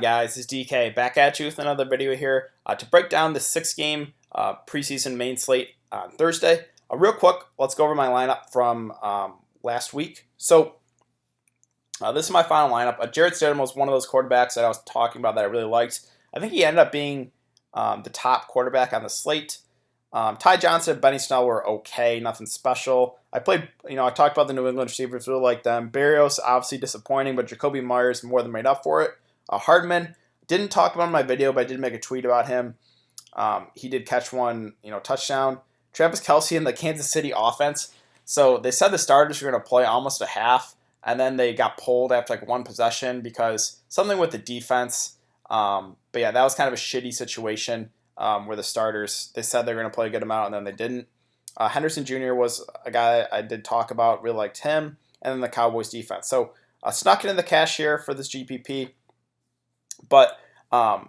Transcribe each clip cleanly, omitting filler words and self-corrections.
Guys, it's DK back at you with another video here to break down the 6-game preseason main slate on Thursday. Real quick, let's go over my lineup from last week. So this is my final lineup. Jarrett Stidham was one of those quarterbacks that I was talking about that I really liked. I think he ended up being the top quarterback on the slate. Ty Johnson and Benny Snell were okay, nothing special. I talked about the New England receivers, really like them. Berrios, obviously disappointing, but Jacoby Myers more than made up for it. Hardman, didn't talk about in my video, but I did make a tweet about him. He did catch one, touchdown. Travis Kelce in the Kansas City offense. So they said the starters were going to play almost a half, and then they got pulled after like one possession because something with the defense. But yeah, that was kind of a shitty situation where the starters, they said they were going to play a good amount, and then they didn't. Henderson Jr. was a guy I did talk about, really liked him, and then the Cowboys defense. So snuck it in the cash here for this GPP. But, the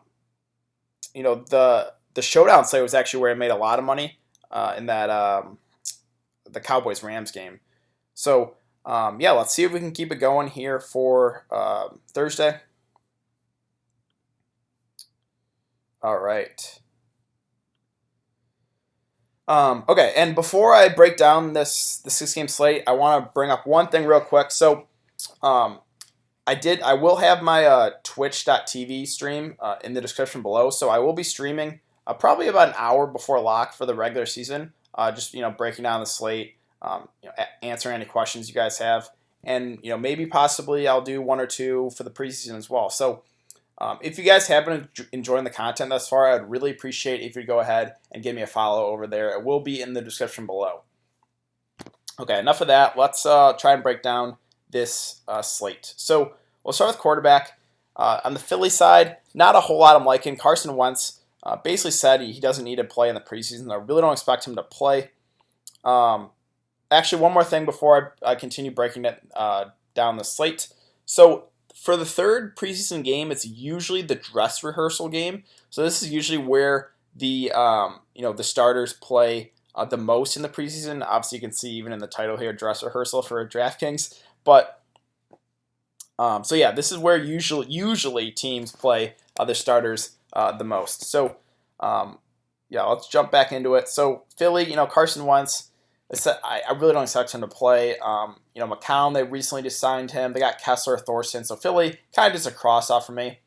showdown slate was actually where I made a lot of money in that the Cowboys-Rams game. So, yeah, let's see if we can keep it going here for Thursday. All right. Okay, and before I break down the 6-game slate, I want to bring up one thing real quick. So, I will have my twitch.tv stream in the description below. So I will be streaming probably about an hour before lock for the regular season. Just breaking down the slate, answering any questions you guys have, and maybe possibly I'll do one or two for the preseason as well. So if you guys have been enjoying the content thus far, I'd really appreciate if you go ahead and give me a follow over there. It will be in the description below. Okay, enough of that. Let's try and break down this slate. So we'll start with quarterback. On the Philly side, not a whole lot I'm liking. Carson Wentz basically said he doesn't need to play in the preseason. I really don't expect him to play. Actually, one more thing before I continue breaking it down the slate. So for the third preseason game, it's usually the dress rehearsal game. So this is usually where the the starters play the most in the preseason. Obviously, you can see even in the title here, dress rehearsal for DraftKings. But so yeah, this is where usually teams play their starters the most. So yeah, let's jump back into it. So Philly, Carson Wentz, I really don't expect him to play. McCown, they recently just signed him. They got Kessler, Thorson. So Philly, kind of just a cross off for me.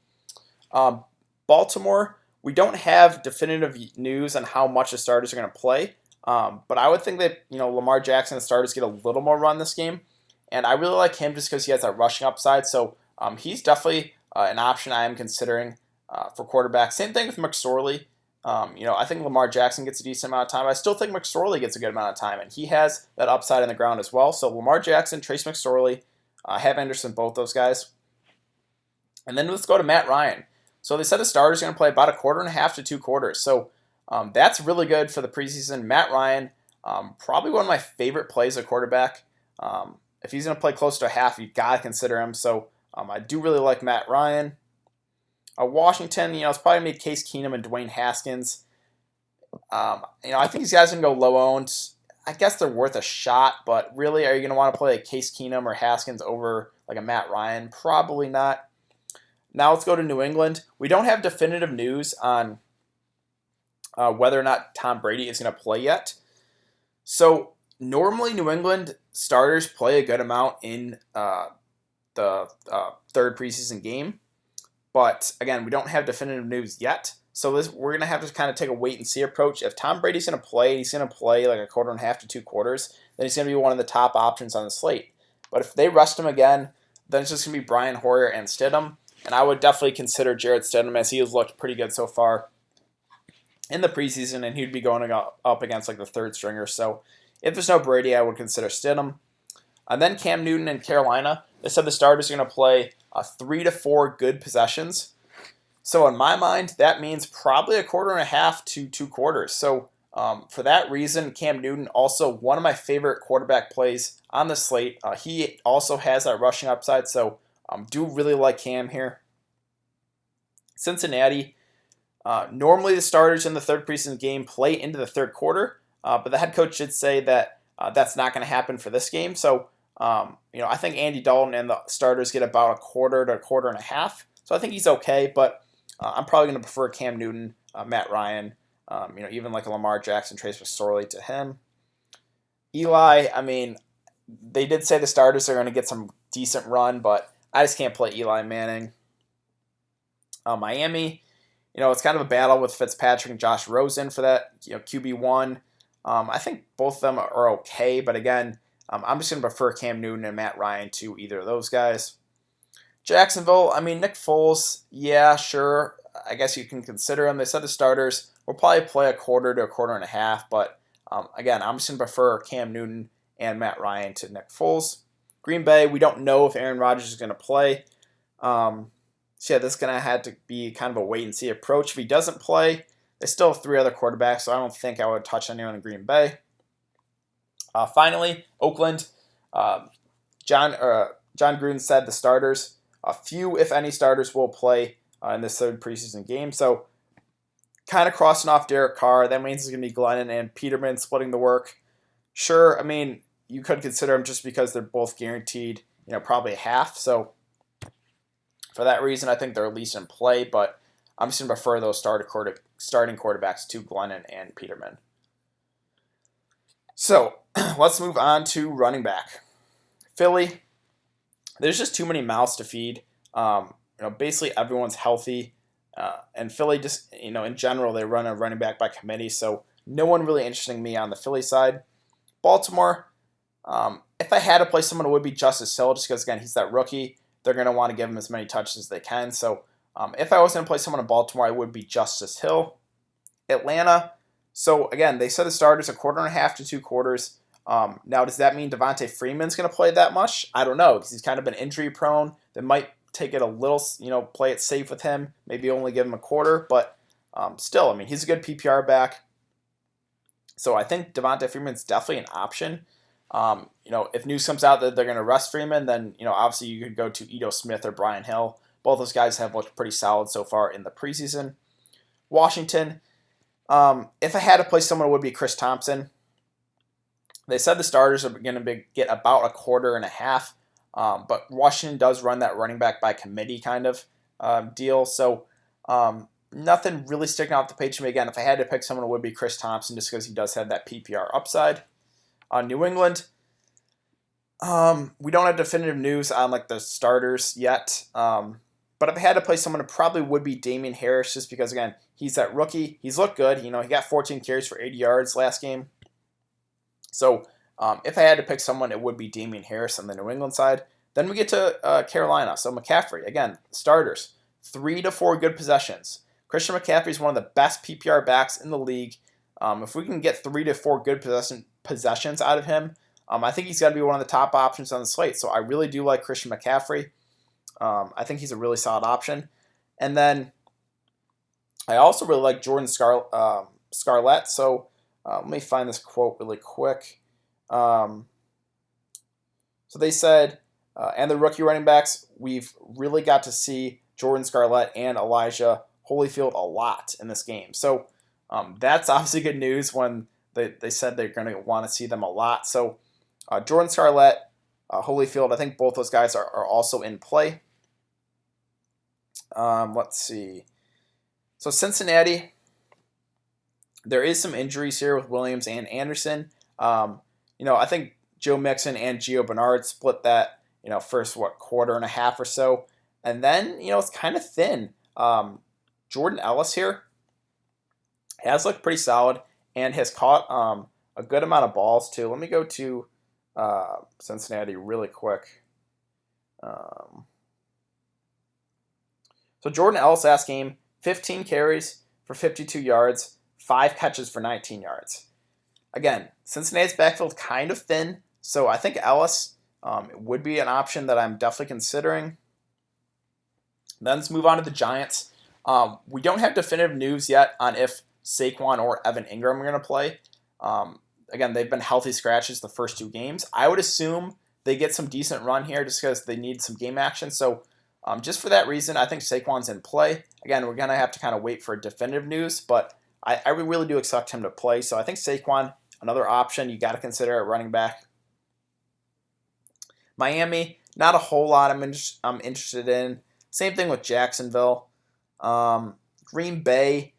Baltimore, we don't have definitive news on how much the starters are going to play. But I would think that Lamar Jackson, the starters, get a little more run this game. And I really like him just because he has that rushing upside. So he's definitely an option I am considering for quarterback. Same thing with McSorley. I think Lamar Jackson gets a decent amount of time. I still think McSorley gets a good amount of time. And he has that upside in the ground as well. So Lamar Jackson, Trace McSorley, have Anderson, both those guys. And then let's go to Matt Ryan. So they said the starter's going to play about a quarter and a half to 2 quarters. So that's really good for the preseason. Matt Ryan, probably one of my favorite plays at quarterback. If he's going to play close to a half, you've got to consider him. So I do really like Matt Ryan. Washington, it's probably going to be Case Keenum and Dwayne Haskins. I think these guys are going to go low owned. I guess they're worth a shot, but really, are you going to want to play a Case Keenum or Haskins over like a Matt Ryan? Probably not. Now let's go to New England. We don't have definitive news on whether or not Tom Brady is going to play yet. So normally New England starters play a good amount in the third preseason game. But again, we don't have definitive news yet. So we're going to have to kind of take a wait and see approach. If Tom Brady's going to play, he's going to play like a quarter and a half to 2 quarters. Then he's going to be one of the top options on the slate. But if they rest him again, then it's just going to be Brian Hoyer and Stidham. And I would definitely consider Jarrett Stidham, as he has looked pretty good so far in the preseason. And he'd be going up against like the third stringer. So if there's no Brady, I would consider Stidham. And then Cam Newton in Carolina. They said the starters are going to play 3 to 4 good possessions. So in my mind, that means probably a quarter and a half to 2 quarters. So for that reason, Cam Newton, also one of my favorite quarterback plays on the slate. He also has that rushing upside. So do really like Cam here. Cincinnati, normally the starters in the third preseason game play into the third quarter. But the head coach did say that that's not going to happen for this game. So I think Andy Dalton and the starters get about a quarter to a quarter and a half. So I think he's okay, but I'm probably going to prefer Cam Newton, Matt Ryan, even like a Lamar Jackson, Trace McSorley to him. Eli, I mean, they did say the starters are going to get some decent run, but I just can't play Eli Manning. Miami, it's kind of a battle with Fitzpatrick and Josh Rosen for that, QB1. I think both of them are okay, but again, I'm just going to prefer Cam Newton and Matt Ryan to either of those guys. Jacksonville, I mean, Nick Foles, yeah, sure. I guess you can consider him. They said the starters will probably play a quarter to a quarter and a half, but again, I'm just going to prefer Cam Newton and Matt Ryan to Nick Foles. Green Bay, we don't know if Aaron Rodgers is going to play. So yeah, this is going to have to be kind of a wait-and-see approach. If he doesn't play, they still have 3 other quarterbacks, so I don't think I would touch anyone in Green Bay. Finally, Oakland. John Gruden said the starters. A few, if any, starters will play in this third preseason game. So kind of crossing off Derek Carr. That means it's going to be Glennon and Peterman splitting the work. Sure, I mean, you could consider them just because they're both guaranteed, probably a half. So for that reason, I think they're at least in play, but I'm just going to prefer those starting quarterbacks to Glennon and Peterman. So let's move on to running back. Philly, there's just too many mouths to feed. Basically everyone's healthy. And Philly just, in general, they run a running back by committee, so no one really interesting me on the Philly side. Baltimore, if I had to play someone, it would be Justice Hill, just because, again, he's that rookie. They're going to want to give him as many touches as they can. So if I was going to play someone in Baltimore, it would be Justice Hill. Atlanta, so again, they said the starters a quarter and a half to 2 quarters. Now, does that mean Devonta Freeman's going to play that much? I don't know, because he's kind of been injury prone. They might take it a little, play it safe with him. Maybe only give him a quarter, but still, I mean, he's a good PPR back. So I think Devonta Freeman's definitely an option. If news comes out that they're going to rest Freeman, then, obviously you could go to Ito Smith or Brian Hill. Both those guys have looked pretty solid so far in the preseason. Washington, if I had to play someone, it would be Chris Thompson. They said the starters are going to get about a quarter and a half, but Washington does run that running back by committee kind of deal. So nothing really sticking out the page to me. Again, if I had to pick someone, it would be Chris Thompson, just because he does have that PPR upside. New England, we don't have definitive news on the starters yet. But if I had to play someone, it probably would be Damien Harris, just because, again, he's that rookie. He's looked good. He got 14 carries for 80 yards last game. So if I had to pick someone, it would be Damien Harris on the New England side. Then we get to Carolina. So McCaffrey, again, starters, 3 to 4 good possessions. Christian McCaffrey is one of the best PPR backs in the league. If we can get 3 to 4 good possessions out of him, I think he's got to be one of the top options on the slate. So I really do like Christian McCaffrey. I think he's a really solid option. And then I also really like Jordan Scarlett. So let me find this quote really quick. So they said, and the rookie running backs, we've really got to see Jordan Scarlett and Elijah Holyfield a lot in this game. So that's obviously good news when they said they're going to want to see them a lot. So Jordan Scarlett, Holyfield, I think both those guys are also in play. Let's see. So Cincinnati, there is some injuries here with Williams and Anderson. I think Joe Mixon and Gio Bernard split that, first, quarter and a half or so. And then, it's kind of thin. Jordan Ellis here has looked pretty solid and has caught a good amount of balls too. Let me go to Cincinnati really quick. So Jordan Ellis last game, 15 carries for 52 yards, 5 catches for 19 yards. Again, Cincinnati's backfield kind of thin, so I think Ellis would be an option that I'm definitely considering. Then let's move on to the Giants. We don't have definitive news yet on if Saquon or Evan Ingram are going to play. Again, they've been healthy scratches the first 2 games. I would assume they get some decent run here just because they need some game action. So just for that reason, I think Saquon's in play. Again, we're going to have to kind of wait for definitive news, but I really do expect him to play. So I think Saquon, another option you got to consider at running back. Miami, not a whole lot I'm interested in. Same thing with Jacksonville. Green Bay,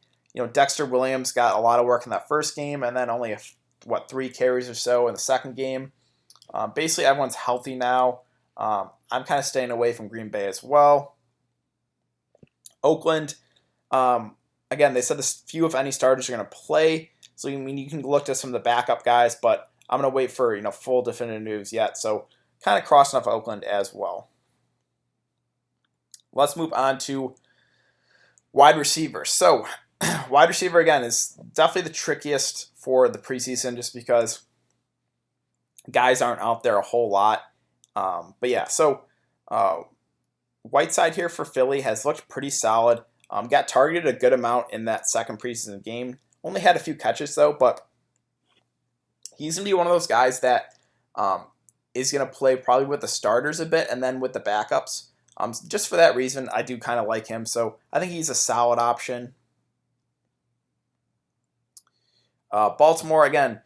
Dexter Williams got a lot of work in that first game, and then only 3 carries or so in the second game. Basically, everyone's healthy now. I'm kind of staying away from Green Bay as well. Oakland, again, they said this few, if any, starters are going to play. So you can look to some of the backup guys, but I'm going to wait for full definitive news yet. So kind of crossing off Oakland as well. Let's move on to wide receiver. So wide receiver, again, is definitely the trickiest for the preseason just because guys aren't out there a whole lot. But yeah, so Whiteside here for Philly has looked pretty solid. Got targeted a good amount in that second preseason game. Only had a few catches though, but he's going to be one of those guys that is going to play probably with the starters a bit and then with the backups. Just for that reason, I do kind of like him. So I think he's a solid option. Baltimore, again,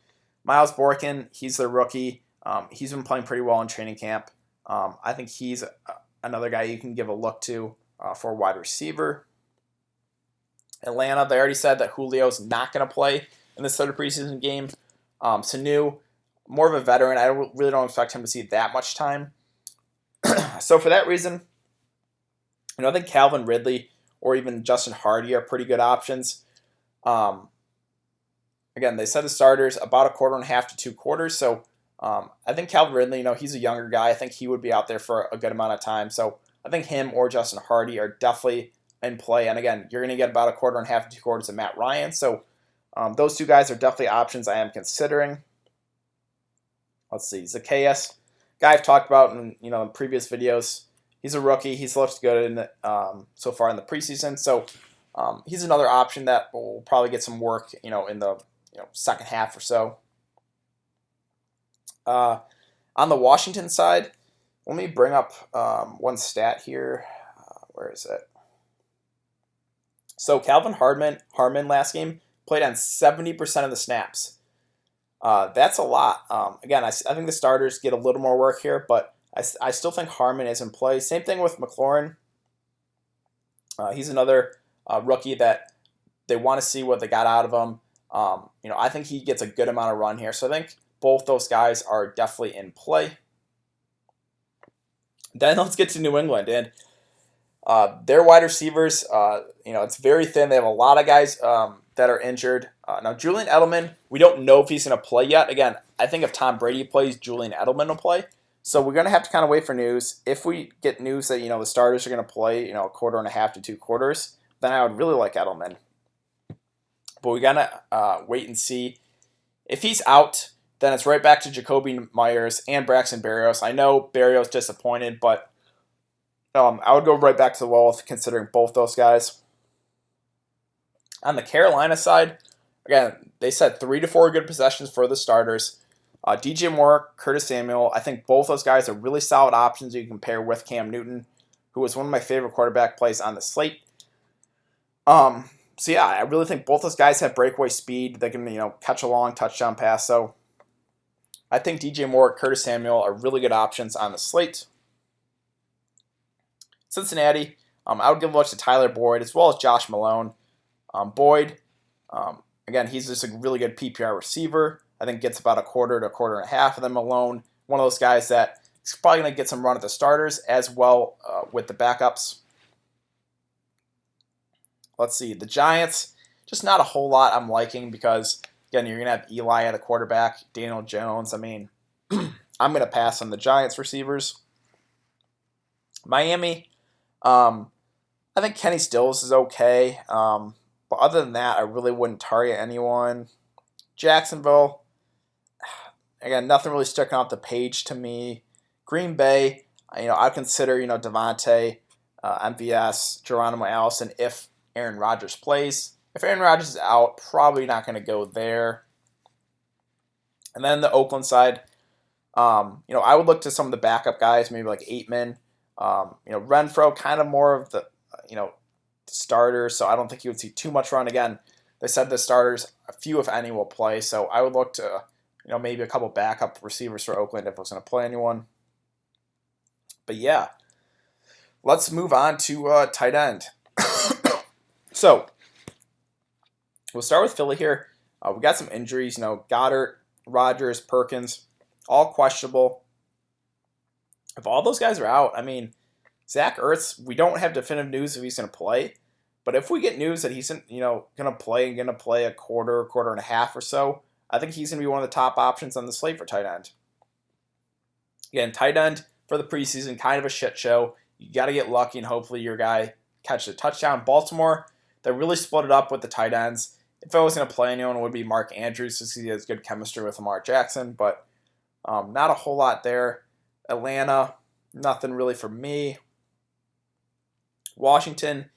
Miles Boykin, he's the rookie. He's been playing pretty well in training camp. I think he's another guy you can give a look to for a wide receiver. Atlanta, they already said that Julio's not going to play in this third preseason game. Sanu, more of a veteran. I really don't expect him to see that much time. So for that reason, I think Calvin Ridley or even Justin Hardy are pretty good options. Again, they said the starters about a quarter and a half to 2 quarters. So I think Calvin Ridley, he's a younger guy. I think he would be out there for a good amount of time. So I think him or Justin Hardy are definitely in play. And again, you're going to get about a quarter and a half to 2 quarters of Matt Ryan. So those 2 guys are definitely options I am considering. Let's see, Zacchaeus, guy I've talked about in previous videos. He's a rookie. He's looked good in so far in the preseason. So he's another option that will probably get some work, in the second half or so. On the Washington side, let me bring up one stat here. Where is it? So Calvin Harmon last game played on 70% of the snaps. That's a lot. Again, I think the starters get a little more work here, but I still think Harmon is in play. Same thing with McLaurin. He's another rookie that they want to see what they got out of him. I think he gets a good amount of run here. So I think both those guys are definitely in play. Then let's get to New England. And their wide receivers, it's very thin. They have a lot of guys that are injured. Now, Julian Edelman, we don't know if he's going to play yet. Again, I think if Tom Brady plays, Julian Edelman will play. So we're going to have to kind of wait for news. If we get news that, the starters are going to play, a quarter and a half to 2 quarters, then I would really like Edelman. But we got to wait and see. If he's out, then it's right back to Jacoby Myers and Braxton Berrios. I know Berrios disappointed, but I would go right back to the well considering both those guys. On the Carolina side, again, they said 3 to 4 good possessions for the starters. DJ Moore, Curtis Samuel, I think both those guys are really solid options you can pair with Cam Newton, who was one of my favorite quarterback plays on the slate. So yeah, I really think both those guys have breakaway speed. They can, catch a long touchdown pass. So I think DJ Moore, Curtis Samuel are really good options on the slate. Cincinnati, I would give a look to Tyler Boyd as well as Josh Malone. Boyd, again, he's just a really good PPR receiver. I think gets about a quarter to a quarter and a half. And then Malone, one of those guys that is probably going to get some run at the starters as well with the backups. Let's see, the Giants, just not a whole lot I'm liking because, again, you're going to have Eli at the quarterback, Daniel Jones. I mean, I'm going to pass on the Giants receivers. Miami, I think Kenny Stills is okay. But other than that, I really wouldn't target anyone. Jacksonville, again, nothing really sticking off the page to me. Green Bay, I'd consider, DeVonta, MVS, Geronimo Allison if Aaron Rodgers plays. If Aaron Rodgers is out, probably not going to go there. And then the Oakland side, I would look to some of the backup guys, maybe like Aitman. Renfro, kind of more of the, starters, so I don't think you would see too much run. Again, they said the starters, a few if any, will play, so I would look to, maybe a couple backup receivers for Oakland if it was going to play anyone. But yeah, let's move on to tight end. So we'll start with Philly here. We got some injuries. Goddard, Rodgers, Perkins, all questionable. If all those guys are out, I mean, Zach Ertz, we don't have definitive news if he's going to play. But if we get news that he's going to play a quarter and a half or so, I think he's going to be one of the top options on the slate for tight end. Again, tight end for the preseason, kind of a shit show. You got to get lucky and hopefully your guy catches a touchdown. Baltimore, they really split it up with the tight ends. If I was going to play anyone, it would be Mark Andrews because he has good chemistry with Lamar Jackson, but not a whole lot there. Atlanta, nothing really for me. Washington,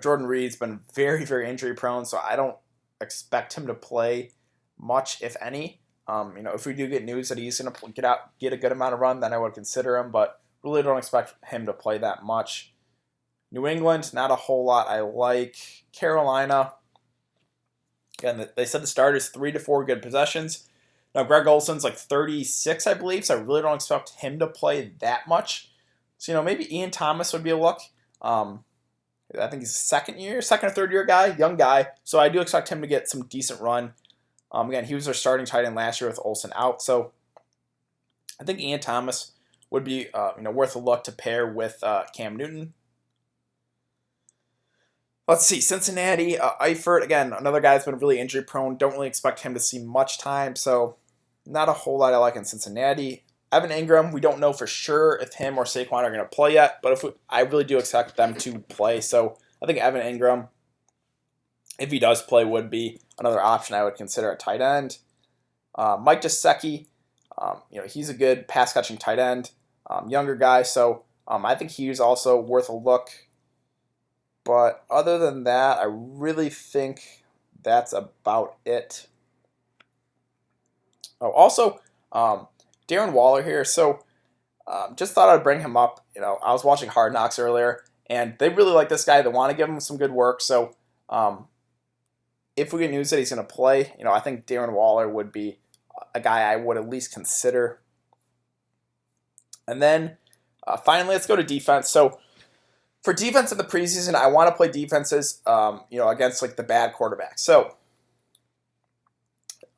Jordan Reed's been very, very injury prone, so I don't expect him to play much, if any. If we do get news that he's going to get a good amount of run, then I would consider him, but really don't expect him to play that much. New England, not a whole lot I like. Carolina, again, they said the starters 3 to 4 good possessions. Now, Greg Olson's like 36, I believe, so I really don't expect him to play that much. So, maybe Ian Thomas would be a look. I think he's second or third year guy, young guy. So I do expect him to get some decent run. Again, he was our starting tight end last year with Olsen out. So I think Ian Thomas would be worth a look to pair with Cam Newton. Let's see, Cincinnati, Eifert, again, another guy that's been really injury prone. Don't really expect him to see much time, so not a whole lot I like in Cincinnati. Evan Ingram, we don't know for sure if him or Saquon are going to play yet, but I really do expect them to play. So I think Evan Ingram, if he does play, would be another option I would consider at tight end. Mike Gesicki, he's a good pass-catching tight end, younger guy, so I think he's also worth a look. But other than that, I really think that's about it. Oh, also, Darren Waller here. So just thought I'd bring him up. I was watching Hard Knocks earlier, and they really like this guy. They want to give him some good work. So if we get news that he's going to play, I think Darren Waller would be a guy I would at least consider. And then finally, let's go to defense. So for defense in the preseason, I want to play defenses, against like the bad quarterbacks. So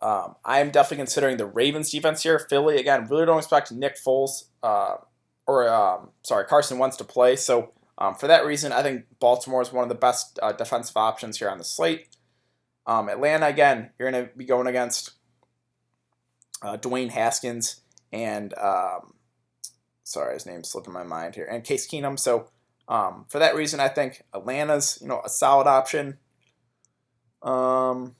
I am definitely considering the Ravens defense here. Philly, again, really don't expect Nick Foles Carson Wentz to play. So for that reason, I think Baltimore is one of the best defensive options here on the slate. Atlanta, again, you're going to be going against Dwayne Haskins and his name's slipping my mind here, and Case Keenum. So for that reason, I think Atlanta's a solid option. And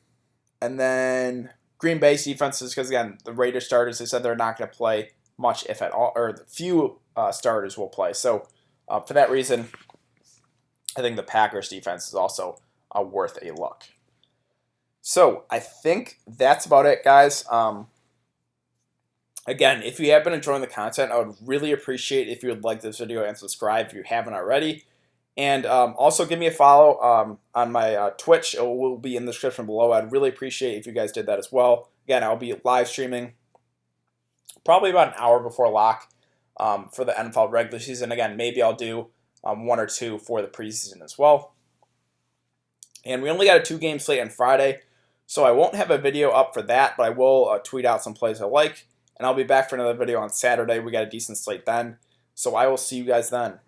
then Green Bay's defenses, because again, the Raiders starters, they said they're not going to play much, if at all, or few starters will play. So for that reason, I think the Packers defense is also worth a look. So I think that's about it, guys. Again, if you have been enjoying the content, I would really appreciate if you would like this video and subscribe if you haven't already. And also give me a follow on my Twitch. It will be in the description below. I'd really appreciate if you guys did that as well. Again, I'll be live streaming probably about an hour before lock for the NFL regular season. Again, maybe I'll do 1 or 2 for the preseason as well. And we only got a 2-game slate on Friday, so I won't have a video up for that, but I will tweet out some plays I like. And I'll be back for another video on Saturday. We got a decent slate then. So I will see you guys then.